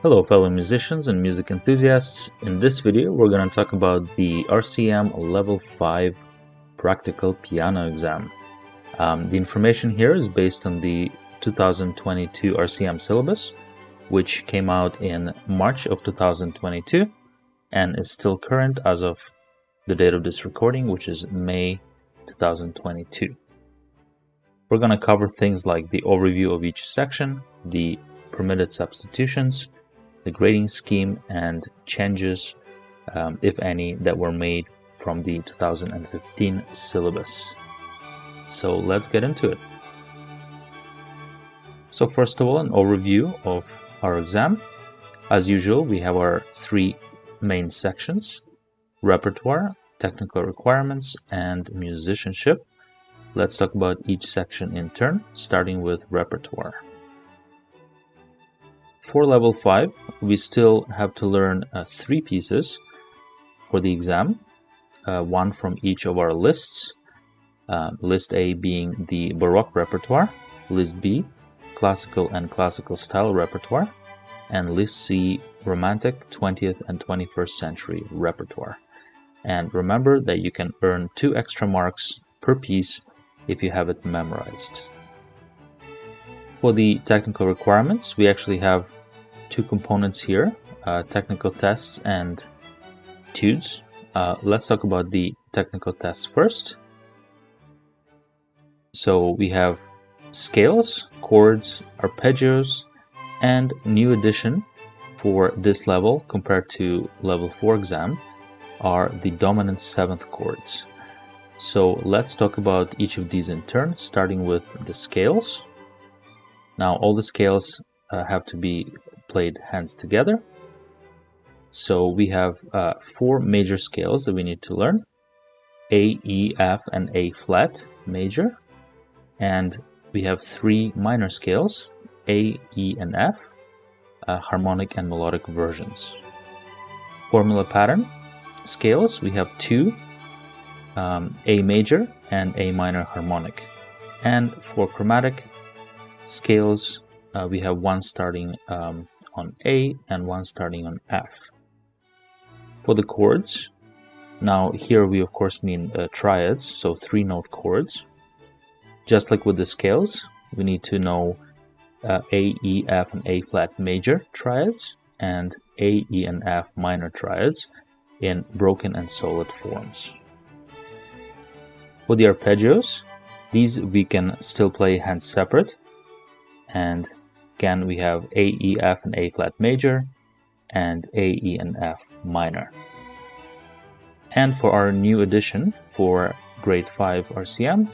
Hello fellow musicians and music enthusiasts. In this video we're going to talk about the RCM Level 5 Practical Piano Exam. The information here is based on the 2022 RCM Syllabus, which came out in March of 2022 and is still current as of the date of this recording, which is May 2022. We're going to cover things like the overview of each section, the permitted substitutions, the grading scheme, and changes, if any, that were made from the 2015 syllabus. So let's get into it. So first of all, an overview of our exam. As usual, we have our three main sections: repertoire, technical requirements, and musicianship. Let's talk about each section in turn, starting with repertoire. For level 5, we still have to learn 3 pieces for the exam, one from each of our lists. List A being the Baroque repertoire, List B, classical and classical style repertoire, and List C, Romantic, 20th and 21st century repertoire. And remember that you can earn 2 extra marks per piece if you have it memorized. For the technical requirements, we actually have 2 components here, technical tests and etudes. Let's talk about the technical tests first. So we have scales, chords, arpeggios, and new addition for this level compared to level 4 exam are the dominant 7th chords. So let's talk about each of these in turn, starting with the scales. Now all the scales have to be played hands together. So we have 4 major scales that we need to learn: A, E, F, and A flat major. And we have 3 minor scales: A, E, and F, harmonic and melodic versions. Formula pattern scales, we have 2, A major and A minor harmonic. And for chromatic scales, we have 1 starting on A and 1 starting on F. For the chords, now here we of course mean triads, so 3-note chords. Just like with the scales, we need to know A, E, F, and A flat major triads, and A, E, and F minor triads in broken and solid forms. For the arpeggios, these we can still play hands separate, and again we have A, E, F, and A flat major, and A, E, and F minor. And for our new addition for grade 5 RCM,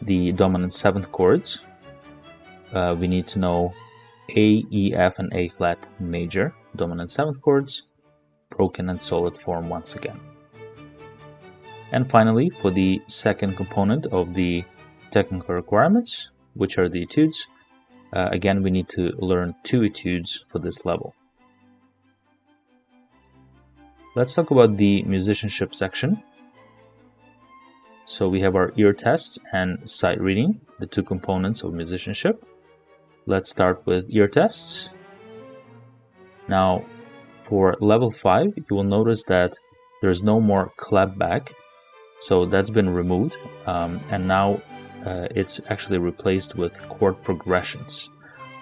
the dominant 7th chords, we need to know A, E, F, and A flat major, dominant 7th chords, broken and solid form once again. And finally, for the second component of the technical requirements, which are the etudes, again we need to learn 2 etudes for this level. Let's talk about the musicianship section. So we have our ear tests and sight reading, the 2 components of musicianship. Let's start with ear tests. Now for level 5, you will notice that there's no more clapback, so that's been removed, and now it's actually replaced with chord progressions.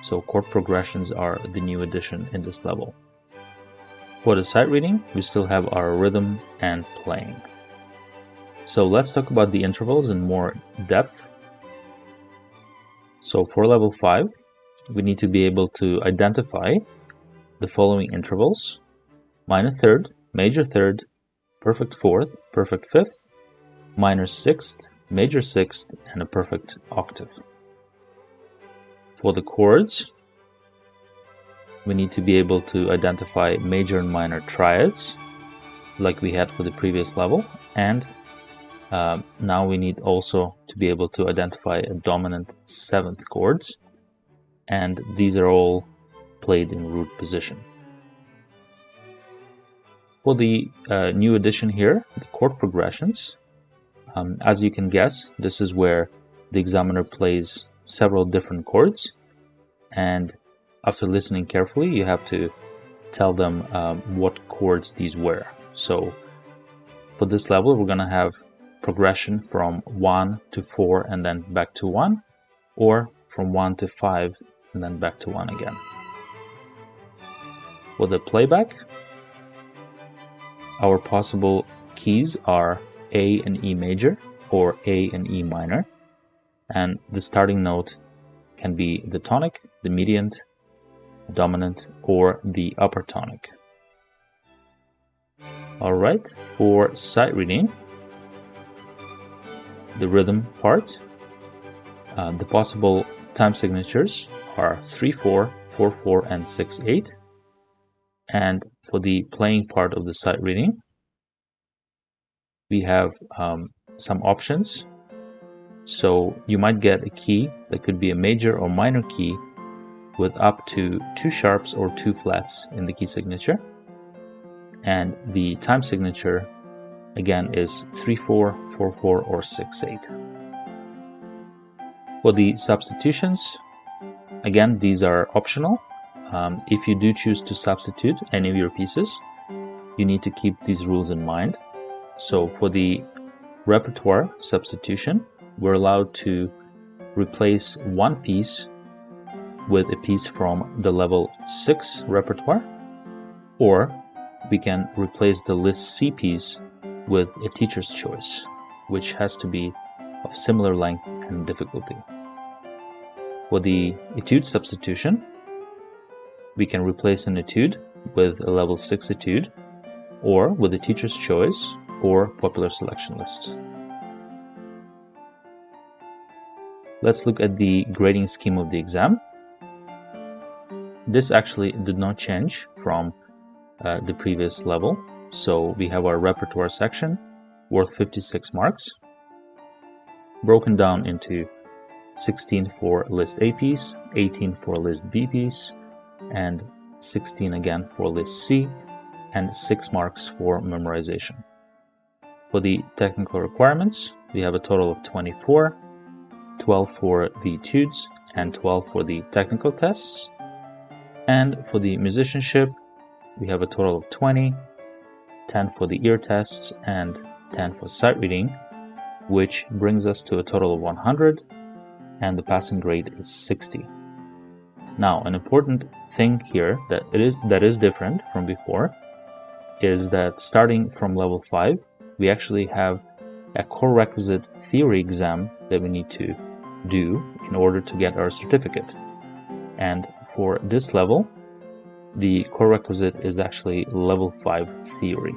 So chord progressions are the new addition in this level. For the sight reading, we still have our rhythm and playing. So let's talk about the intervals in more depth. So for level 5, we need to be able to identify the following intervals: minor third, major third, perfect 4th, perfect 5th, minor 6th, major 6th, and a perfect octave. For the chords, we need to be able to identify major and minor triads, like we had for the previous level, and now we need also to be able to identify a dominant 7th chords, and these are all played in root position. For the new addition here, the chord progressions, as you can guess, this is where the examiner plays several different chords, and after listening carefully, you have to tell them what chords these were. So for this level, we're going to have progression from 1 to 4 and then back to 1, or from 1 to 5 and then back to 1 again. For the playback, our possible keys are A and E major or A and E minor, and the starting note can be the tonic, the median, dominant, or the upper tonic. Alright, for sight reading, the rhythm part, the possible time signatures are 3/4, 4/4, and 6/8. And for the playing part of the sight reading, we have some options. So you might get a key that could be a major or minor key with up to 2 sharps or 2 flats in the key signature. And the time signature again is 3/4, 4/4, or 6/8. For the substitutions, again, these are optional. If you do choose to substitute any of your pieces, you need to keep these rules in mind. So for the repertoire substitution, we're allowed to replace one piece with a piece from the level 6 repertoire, or we can replace the list C piece with a teacher's choice, which has to be of similar length and difficulty. For the etude substitution, we can replace an etude with a level 6 etude, or with a teacher's choice or popular selection lists. Let's look at the grading scheme of the exam. This actually did not change from the previous level. So we have our repertoire section worth 56 marks, broken down into 16 for list A piece, 18 for list B piece, and 16 again for list C, and 6 marks for memorization. For the technical requirements, we have a total of 24, 12 for the etudes, and 12 for the technical tests. And for the musicianship, we have a total of 20, 10 for the ear tests, and 10 for sight reading, which brings us to a total of 100, and the passing grade is 60. Now, an important thing here that is different from before is that starting from level 5, we actually have a core requisite theory exam that we need to do in order to get our certificate. And for this level, the core requisite is actually level 5 theory.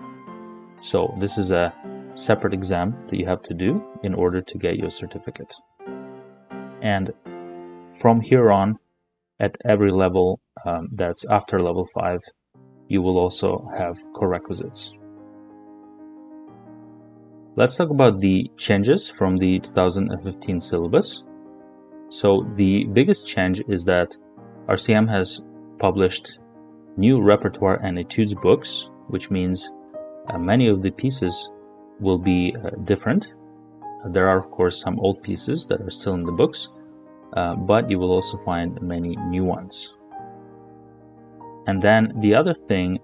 So this is a separate exam that you have to do in order to get your certificate. And from here on, at every level that's after level 5, you will also have core requisites. Let's talk about the changes from the 2015 syllabus. So the biggest change is that RCM has published new repertoire and etudes books, which means many of the pieces will be different. There are, of course, some old pieces that are still in the books, but you will also find many new ones. And then the other thing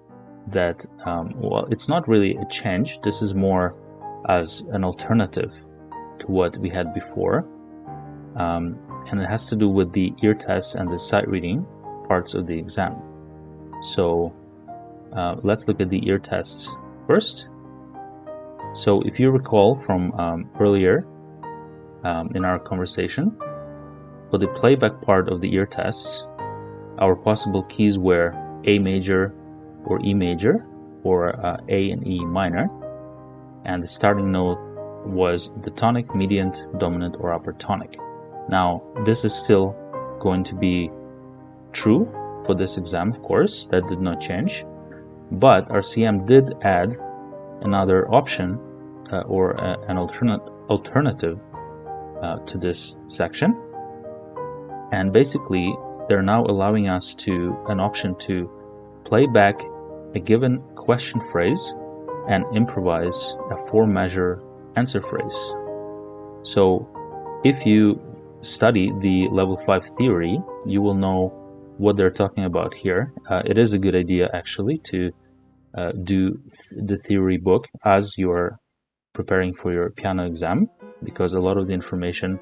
that, well, it's not really a change. This is more as an alternative to what we had before. And it has to do with the ear tests and the sight reading parts of the exam. So let's look at the ear tests first. So if you recall from earlier in our conversation, for the playback part of the ear tests, our possible keys were A major or E major, or A and E minor, and the starting note was the tonic, median, dominant, or upper tonic. Now, this is still going to be true for this exam, of course, that did not change, but RCM did add another option or an alternative to this section. And basically, they're now allowing us an option to play back a given question phrase and improvise a 4-measure answer phrase. So if you study the level 5 theory, you will know what they're talking about here. It is a good idea actually to do the theory book as you're preparing for your piano exam, because a lot of the information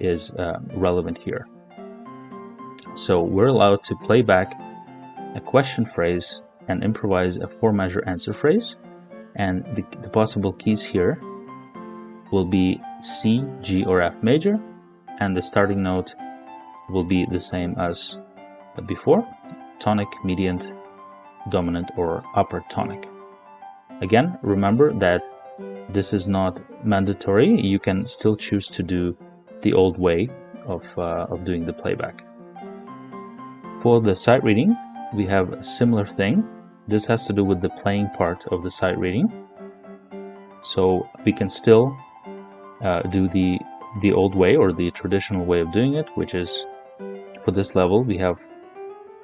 is relevant here. So we're allowed to play back a question phrase and improvise a 4-measure answer phrase, and the possible keys here will be C, G, or F major, and the starting note will be the same as before: tonic, median, dominant, or upper tonic. Again, remember that this is not mandatory. You can still choose to do the old way of doing the playback. For the sight reading, we have a similar thing. This has to do with the playing part of the sight reading. So we can still do the old way, or the traditional way of doing it, which is, for this level, we have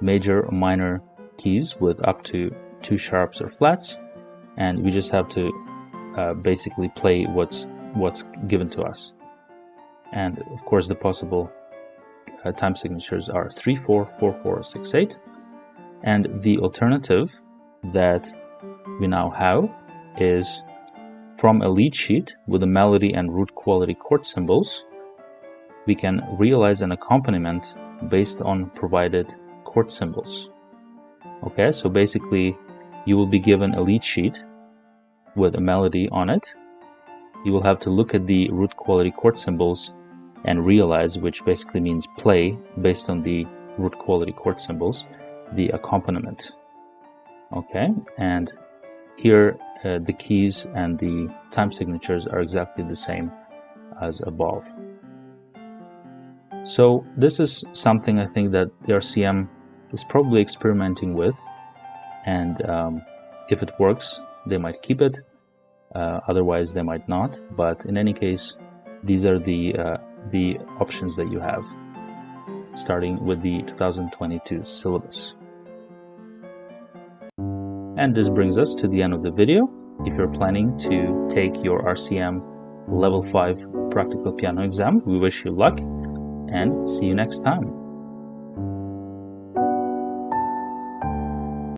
major or minor keys with up to 2 sharps or flats, and we just have to basically play what's given to us. And of course, the possible time signatures are 3/4, 4/4, 6/8, and the alternative that we now have is from a lead sheet with a melody and root quality chord symbols. We can realize an accompaniment based on provided chord symbols. Okay, so basically you will be given a lead sheet with a melody on it. You will have to look at the root quality chord symbols and realize, which basically means play based on the root quality chord symbols, the accompaniment. Okay, and here the keys and the time signatures are exactly the same as above. So this is something I think that the RCM is probably experimenting with, and if it works, they might keep it, otherwise they might not. But in any case, these are the options that you have, starting with the 2022 syllabus. And this brings us to the end of the video. If you're planning to take your RCM Level 5 practical piano exam, we wish you luck and see you next time.